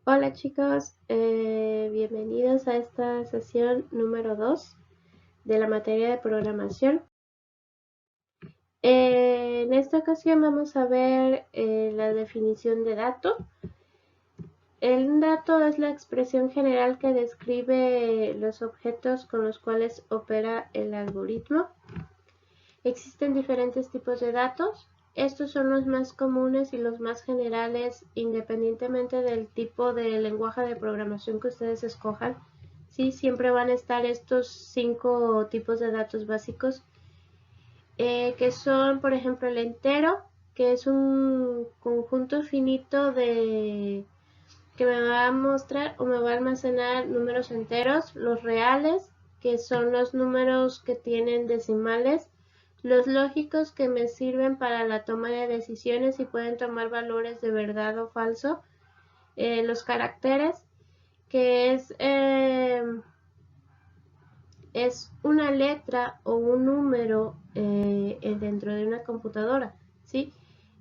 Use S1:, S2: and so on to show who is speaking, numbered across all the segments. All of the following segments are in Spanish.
S1: Hola chicos, bienvenidos a esta sesión número 2 de la materia de programación. En esta ocasión vamos a ver la definición de dato. El dato es la expresión general que describe los objetos con los cuales opera el algoritmo. Existen diferentes tipos de datos. Estos son los más comunes y los más generales independientemente del tipo de lenguaje de programación que ustedes escojan. Sí, siempre van a estar estos 5 tipos de datos básicos, que son, por ejemplo, el entero, que es un conjunto finito que me va a mostrar o me va a almacenar números enteros, los reales, que son los números que tienen decimales, los lógicos, que me sirven para la toma de decisiones y pueden tomar valores de verdad o falso, los caracteres, que es una letra o un número dentro de una computadora, ¿sí?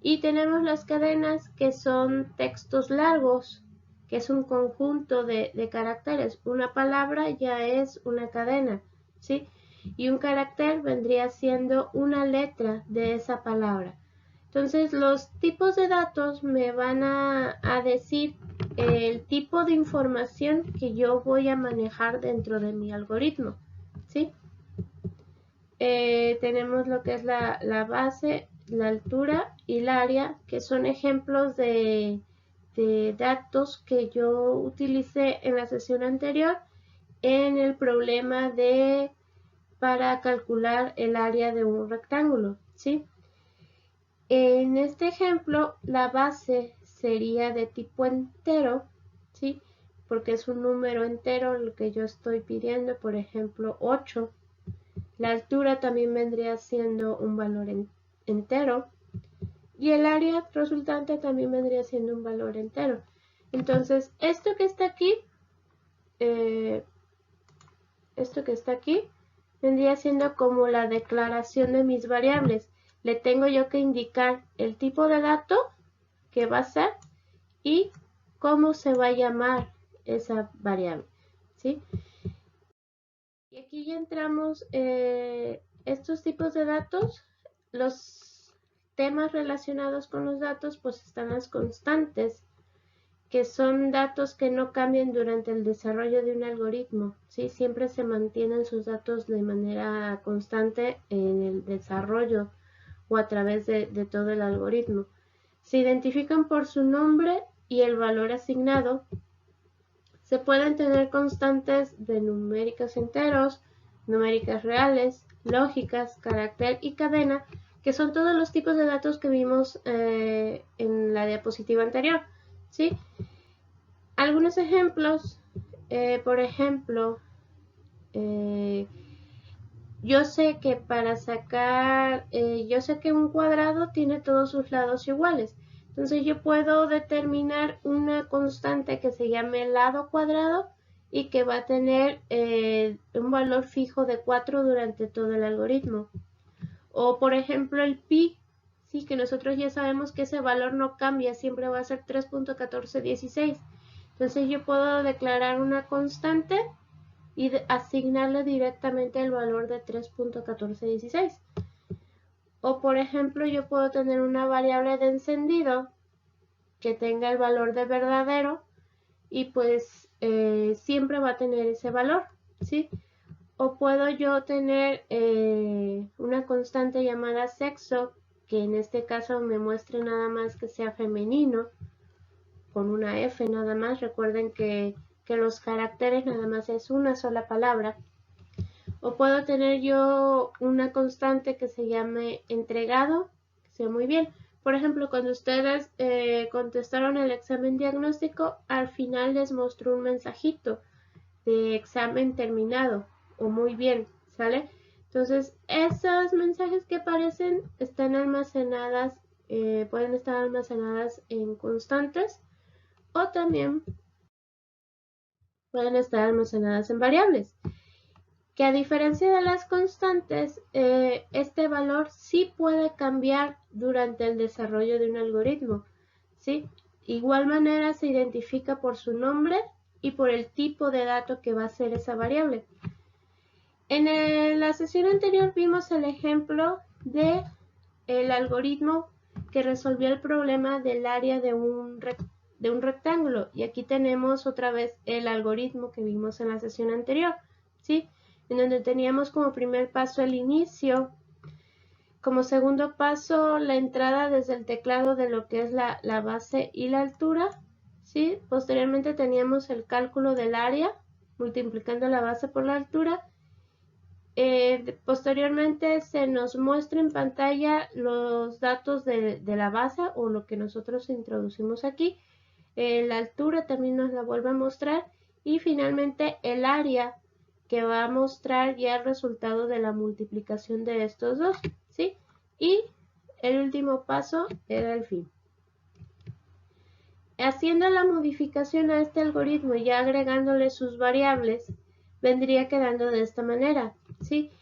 S1: Y tenemos las cadenas, que son textos largos, que es un conjunto de caracteres. Una palabra ya es una cadena, ¿sí? Y un carácter vendría siendo una letra de esa palabra. Entonces, los tipos de datos me van a decir el tipo de información que yo voy a manejar dentro de mi algoritmo, ¿sí? Tenemos lo que es la base, la altura y el área, que son ejemplos de datos que yo utilicé en la sesión anterior en el problema para calcular el área de un rectángulo, ¿sí? En este ejemplo, la base sería de tipo entero, ¿sí? Porque es un número entero lo que yo estoy pidiendo, por ejemplo, 8. La altura también vendría siendo un valor entero y el área resultante también vendría siendo un valor entero. Entonces, eh, esto que está aquí vendría siendo como la declaración de mis variables. Le tengo yo que indicar el tipo de dato que va a ser y cómo se va a llamar esa variable, ¿sí? Y aquí ya entramos, estos tipos de datos, los temas relacionados con los datos, pues están las constantes, que son datos que no cambian durante el desarrollo de un algoritmo, ¿sí? Siempre se mantienen sus datos de manera constante en el desarrollo o a través de todo el algoritmo. Se identifican por su nombre y el valor asignado. Se pueden tener constantes de numéricas enteros, numéricas reales, lógicas, carácter y cadena, que son todos los tipos de datos que vimos en la diapositiva anterior, ¿sí? Algunos ejemplos, por ejemplo, eh, yo sé que un cuadrado tiene todos sus lados iguales. Entonces yo puedo determinar una constante que se llame lado cuadrado y que va a tener un valor fijo de 4 durante todo el algoritmo. O por ejemplo el pi, sí, que nosotros ya sabemos que ese valor no cambia, siempre va a ser 3.1416. Entonces yo puedo declarar una constante y asignarle directamente el valor de 3.1416. O por ejemplo, yo puedo tener una variable de encendido que tenga el valor de verdadero y pues siempre va a tener ese valor, ¿sí? O puedo yo tener una constante llamada sexo, que en este caso me muestre nada más que sea femenino, con una F nada más. Recuerden que los caracteres nada más es una sola palabra. O puedo tener yo una constante que se llame entregado, que sea muy bien. Por ejemplo, cuando ustedes contestaron el examen diagnóstico, al final les mostró un mensajito de examen terminado o muy bien, ¿sale? Entonces, esos mensajes que aparecen están almacenadas, pueden estar almacenadas en constantes o también pueden estar almacenadas en variables, que a diferencia de las constantes, este valor sí puede cambiar durante el desarrollo de un algoritmo, ¿sí? igual manera se identifica por su nombre y por el tipo de dato que va a ser esa variable. En la sesión anterior vimos el ejemplo de el algoritmo que resolvió el problema del área de un rectángulo, y aquí tenemos otra vez el algoritmo que vimos en la sesión anterior, ¿sí? En donde teníamos como primer paso el inicio, como segundo paso la entrada desde el teclado de lo que es la base y la altura, ¿sí? Posteriormente teníamos el cálculo del área multiplicando la base por la altura. Posteriormente se nos muestra en pantalla los datos de la base o lo que nosotros introducimos aquí. La altura también nos la vuelve a mostrar, y finalmente el área, que va a mostrar ya el resultado de la multiplicación de estos dos, ¿sí? Y el último paso era el fin. Haciendo la modificación a este algoritmo y ya agregándole sus variables, vendría quedando de esta manera, ¿sí?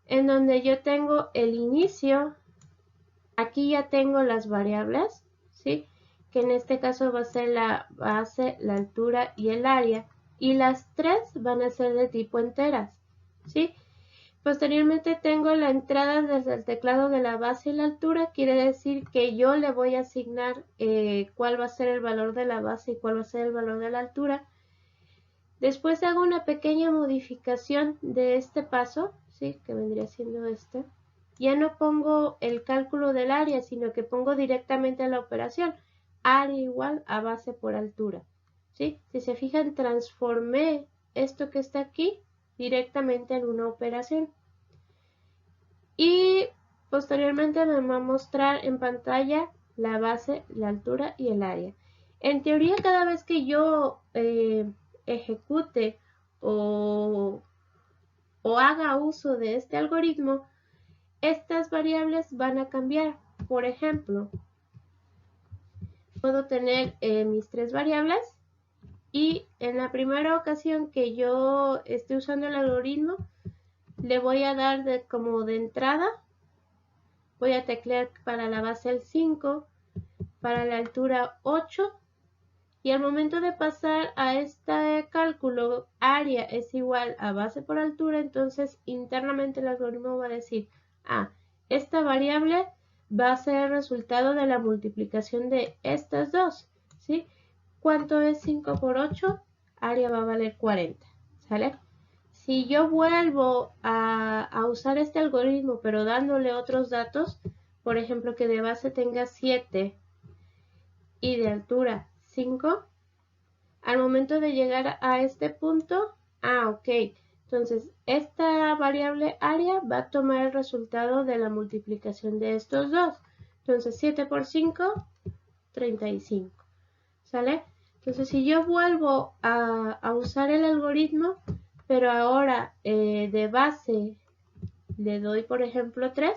S1: En donde yo tengo el inicio, aquí ya tengo las variables, ¿sí? Que en este caso va a ser la base, la altura y el área, y las tres van a ser de tipo enteras, ¿sí? Posteriormente tengo la entrada desde el teclado de la base y la altura, quiere decir que yo le voy a asignar cuál va a ser el valor de la base y cuál va a ser el valor de la altura. Después hago una pequeña modificación de este paso, ¿sí? Que vendría siendo este. Ya no pongo el cálculo del área, sino que pongo directamente la operación. Área igual a base por altura, ¿sí? Si se fijan, transformé esto que está aquí directamente en una operación. Y posteriormente me va a mostrar en pantalla la base, la altura y el área. En teoría, cada vez que yo ejecute o haga uso de este algoritmo, estas variables van a cambiar. Por ejemplo, puedo tener mis tres variables, y en la primera ocasión que yo esté usando el algoritmo, le voy a dar como de entrada, voy a teclear para la base el 5, para la altura 8, y al momento de pasar a este cálculo, área es igual a base por altura, entonces internamente el algoritmo va a decir, esta variable va a ser el resultado de la multiplicación de estas dos, ¿sí? ¿Cuánto es 5 por 8? Área va a valer 40, ¿sale? Si yo vuelvo a usar este algoritmo, pero dándole otros datos, por ejemplo, que de base tenga 7 y de altura 5, al momento de llegar a este punto, ok, entonces esta variable área va a tomar el resultado de la multiplicación de estos dos. Entonces 7 por 5, 35, ¿sale? Entonces si yo vuelvo a usar el algoritmo, pero ahora de base le doy por ejemplo 3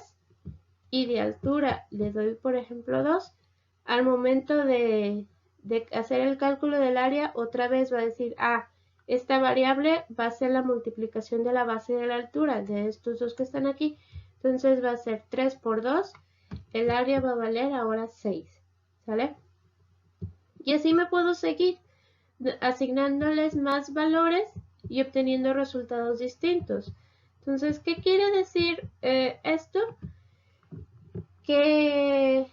S1: y de altura le doy por ejemplo 2, al momento de hacer el cálculo del área, otra vez va a decir, esta variable va a ser la multiplicación de la base y de la altura de estos dos que están aquí, entonces va a ser 3 por 2, el área va a valer ahora 6, ¿sale? Y así me puedo seguir asignándoles más valores y obteniendo resultados distintos. Entonces, ¿qué quiere decir esto? Que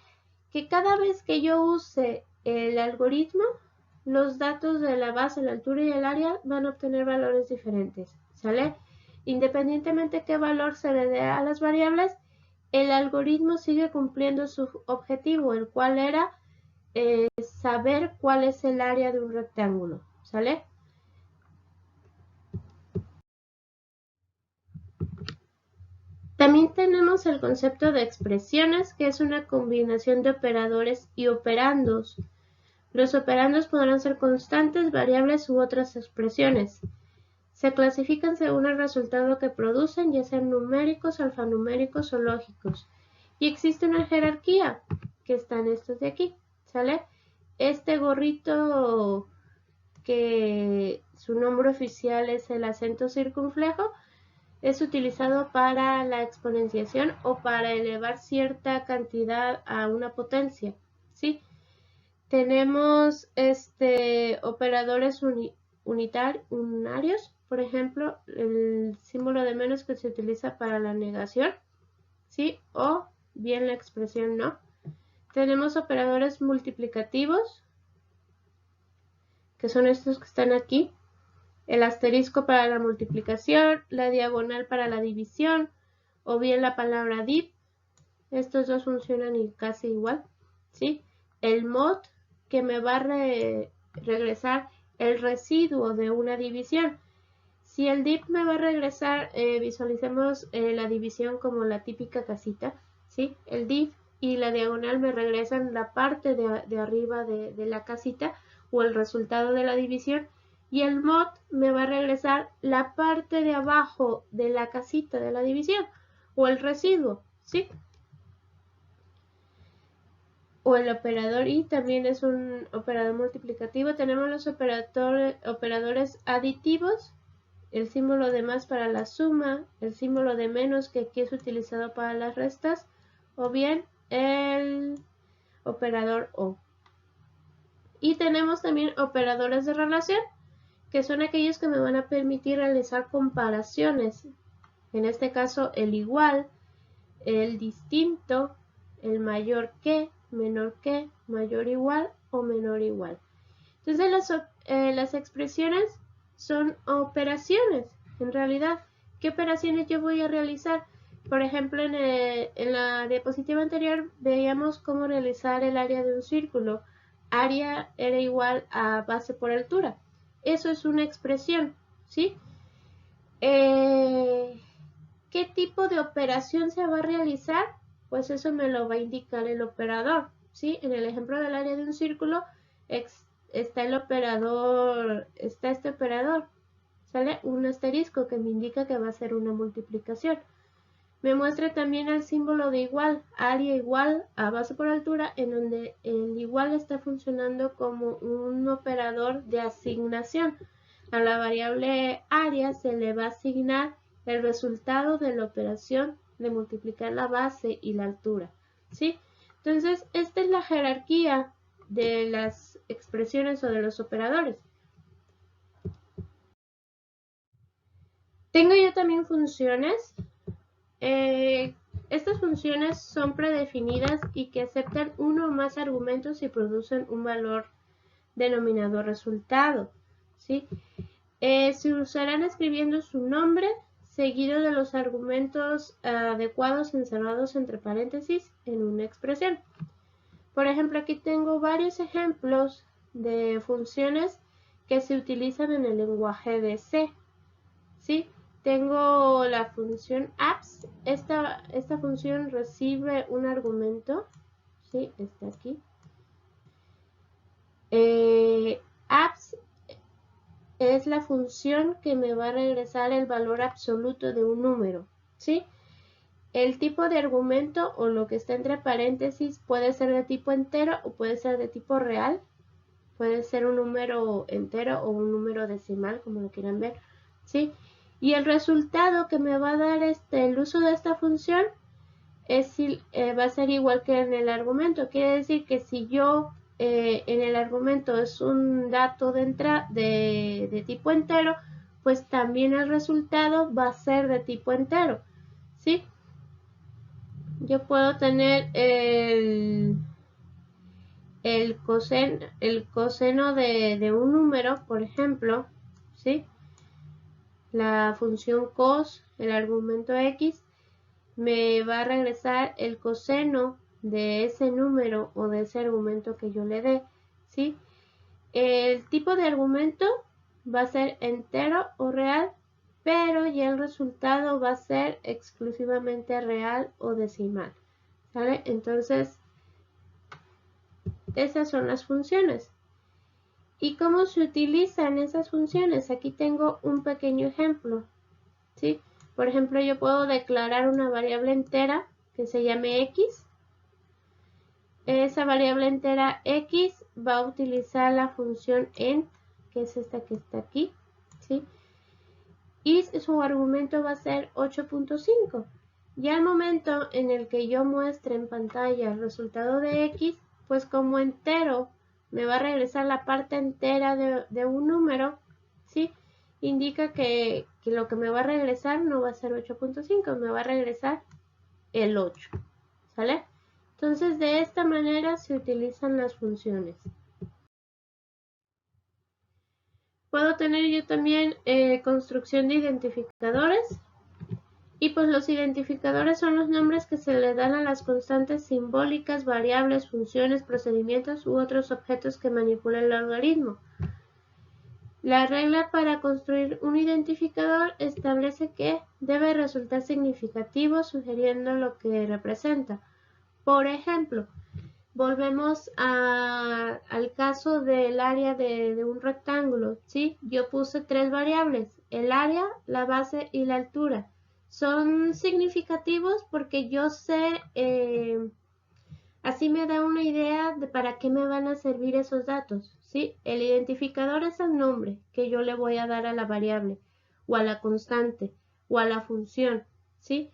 S1: cada vez que yo use el algoritmo, los datos de la base, la altura y el área van a obtener valores diferentes, ¿sale? Independientemente qué valor se le dé a las variables, el algoritmo sigue cumpliendo su objetivo, el cual era saber cuál es el área de un rectángulo, ¿sale? También tenemos el concepto de expresiones, que es una combinación de operadores y operandos. Los operandos podrán ser constantes, variables u otras expresiones. Se clasifican según el resultado que producen, ya sean numéricos, alfanuméricos o lógicos. Y existe una jerarquía, que están estos de aquí, ¿sale? Este gorrito, que su nombre oficial es el acento circunflejo, es utilizado para la exponenciación o para elevar cierta cantidad a una potencia, ¿sí? Tenemos operadores unitarios, por ejemplo, el símbolo de menos que se utiliza para la negación, ¿sí? O bien la expresión no. Tenemos operadores multiplicativos, que son estos que están aquí. El asterisco para la multiplicación, la diagonal para la división, o bien la palabra div. Estos dos funcionan casi igual, ¿sí? El mod, que me va a regresar el residuo de una división. Si el div me va a regresar, visualicemos la división como la típica casita, ¿sí? El div y la diagonal me regresan la parte de arriba de la casita o el resultado de la división, y el mod me va a regresar la parte de abajo de la casita de la división o el residuo, ¿sí? O el operador y también es un operador multiplicativo. Tenemos los operadores aditivos, el símbolo de más para la suma, el símbolo de menos que aquí es utilizado para las restas, o bien el operador o. Y tenemos también operadores de relación, que son aquellos que me van a permitir realizar comparaciones. En este caso, el igual, el distinto, el mayor que, menor que, mayor igual o menor igual. Entonces las expresiones son operaciones, en realidad. ¿Qué operaciones yo voy a realizar? Por ejemplo, en la diapositiva anterior veíamos cómo realizar el área de un círculo. Área era igual a base por altura. Eso es una expresión, ¿sí? ¿Qué tipo de operación se va a realizar? Pues eso me lo va a indicar el operador, ¿sí? En el ejemplo del área de un círculo está el operador, está este operador, ¿sale? Un asterisco que me indica que va a ser una multiplicación. Me muestra también el símbolo de igual, área igual a base por altura, en donde el igual está funcionando como un operador de asignación. A la variable área se le va a asignar el resultado de la operación de multiplicar la base y la altura, ¿sí? Entonces, esta es la jerarquía de las expresiones o de los operadores. Tengo yo también funciones. Estas funciones son predefinidas y que aceptan uno o más argumentos y producen un valor denominado resultado, ¿sí? Se usarán escribiendo su nombre seguido de los argumentos adecuados encerrados entre paréntesis en una expresión. Por ejemplo, aquí tengo varios ejemplos de funciones que se utilizan en el lenguaje de C, ¿sí? Tengo la función apps. Esta función recibe un argumento, ¿sí? Está aquí. Apps es la función que me va a regresar el valor absoluto de un número, ¿sí? El tipo de argumento o lo que está entre paréntesis puede ser de tipo entero o puede ser de tipo real. Puede ser un número entero o un número decimal, como lo quieran ver, ¿sí? Y el resultado que me va a dar el uso de esta función va a ser igual que en el argumento. Quiere decir que si yo en el argumento es un dato de tipo entero, pues también el resultado va a ser de tipo entero, ¿sí? Yo puedo tener el coseno de un número, por ejemplo, ¿sí? La función cos, el argumento x, me va a regresar el coseno de ese número o de ese argumento que yo le dé, ¿sí? El tipo de argumento va a ser entero o real, pero ya el resultado va a ser exclusivamente real o decimal, ¿vale? Entonces, esas son las funciones. ¿Y cómo se utilizan esas funciones? Aquí tengo un pequeño ejemplo, ¿sí? Por ejemplo, yo puedo declarar una variable entera que se llame x. Esa variable entera x va a utilizar la función ent, que es esta que está aquí, ¿sí? Y su argumento va a ser 8.5. Y al momento en el que yo muestre en pantalla el resultado de x, pues como entero me va a regresar la parte entera de un número, ¿sí? Indica que lo que me va a regresar no va a ser 8.5, me va a regresar el 8, ¿sale? Entonces, de esta manera se utilizan las funciones. Puedo tener yo también construcción de identificadores. Y pues los identificadores son los nombres que se le dan a las constantes simbólicas, variables, funciones, procedimientos u otros objetos que manipula el algoritmo. La regla para construir un identificador establece que debe resultar significativo sugiriendo lo que representa. Por ejemplo, volvemos al caso del área de un rectángulo, ¿sí? Yo puse 3 variables, el área, la base y la altura. Son significativos porque yo sé, así me da una idea de para qué me van a servir esos datos, ¿sí? El identificador es el nombre que yo le voy a dar a la variable, o a la constante, o a la función, ¿sí?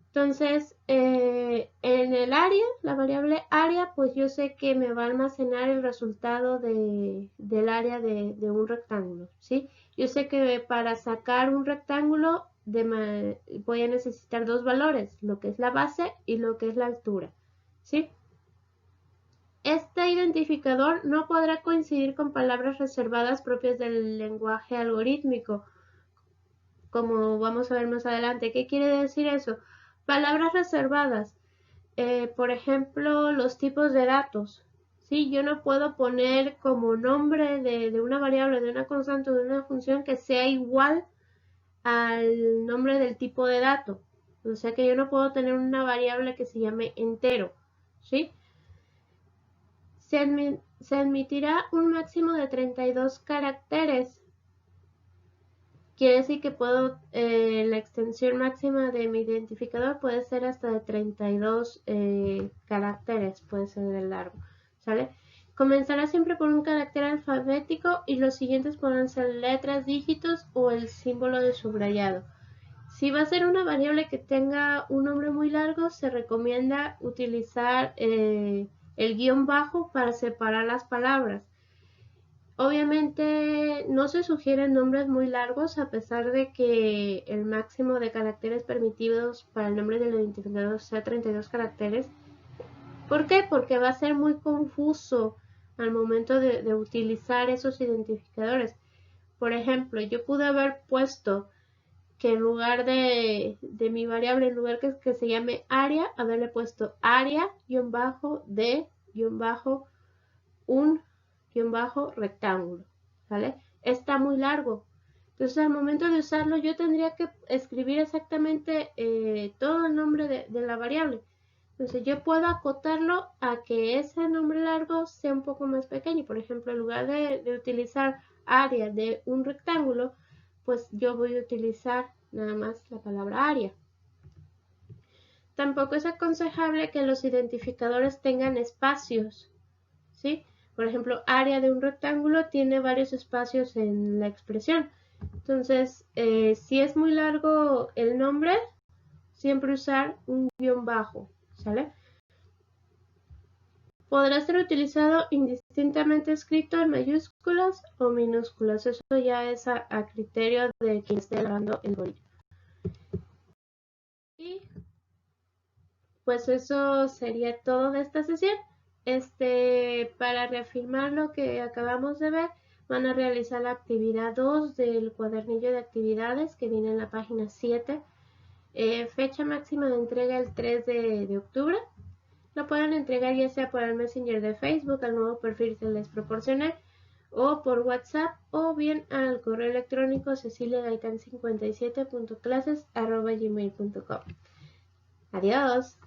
S1: Entonces, en el área, la variable área, pues yo sé que me va a almacenar el resultado del área de un rectángulo, ¿sí? Yo sé que para sacar un rectángulo voy a necesitar 2 valores, lo que es la base y lo que es la altura, ¿sí? Este identificador no podrá coincidir con palabras reservadas propias del lenguaje algorítmico, como vamos a ver más adelante. ¿Qué quiere decir eso? Palabras reservadas, por ejemplo, los tipos de datos. ¿Sí? Yo no puedo poner como nombre de una variable, de una constante o de una función que sea igual al nombre del tipo de dato. O sea que yo no puedo tener una variable que se llame entero. ¿Sí? Se admitirá un máximo de 32 caracteres. Quiere decir que puedo, la extensión máxima de mi identificador puede ser hasta de 32 caracteres, puede ser de largo, ¿sale? Comenzará siempre por un carácter alfabético y los siguientes podrán ser letras, dígitos o el símbolo de subrayado. Si va a ser una variable que tenga un nombre muy largo, se recomienda utilizar el guión bajo para separar las palabras. Obviamente no se sugieren nombres muy largos a pesar de que el máximo de caracteres permitidos para el nombre del identificador sea 32 caracteres. ¿Por qué? Porque va a ser muy confuso al momento de utilizar esos identificadores. Por ejemplo, yo pude haber puesto que en lugar de mi variable, en lugar que se llame área, haberle puesto área-de-un-rectángulo. ¿Vale? Está muy largo. Entonces al momento de usarlo yo tendría que escribir exactamente todo el nombre de la variable. Entonces yo puedo acotarlo a que ese nombre largo sea un poco más pequeño. Por ejemplo, en lugar de utilizar área de un rectángulo, pues yo voy a utilizar nada más la palabra área. Tampoco es aconsejable que los identificadores tengan espacios, ¿sí? Por ejemplo, área de un rectángulo tiene varios espacios en la expresión. Entonces, si es muy largo el nombre, siempre usar un guión bajo, ¿sale? Podrá ser utilizado indistintamente escrito en mayúsculas o minúsculas. Eso ya es a criterio de quien esté elaborando el algoritmo. Y pues eso sería todo de esta sesión. Para reafirmar lo que acabamos de ver, van a realizar la actividad 2 del cuadernillo de actividades que viene en la página 7. Fecha máxima de entrega el 3 de octubre. Lo pueden entregar ya sea por el Messenger de Facebook, al nuevo perfil que les proporcioné, o por WhatsApp, o bien al correo electrónico ceciliagaitan57.clases@gmail.com. Adiós.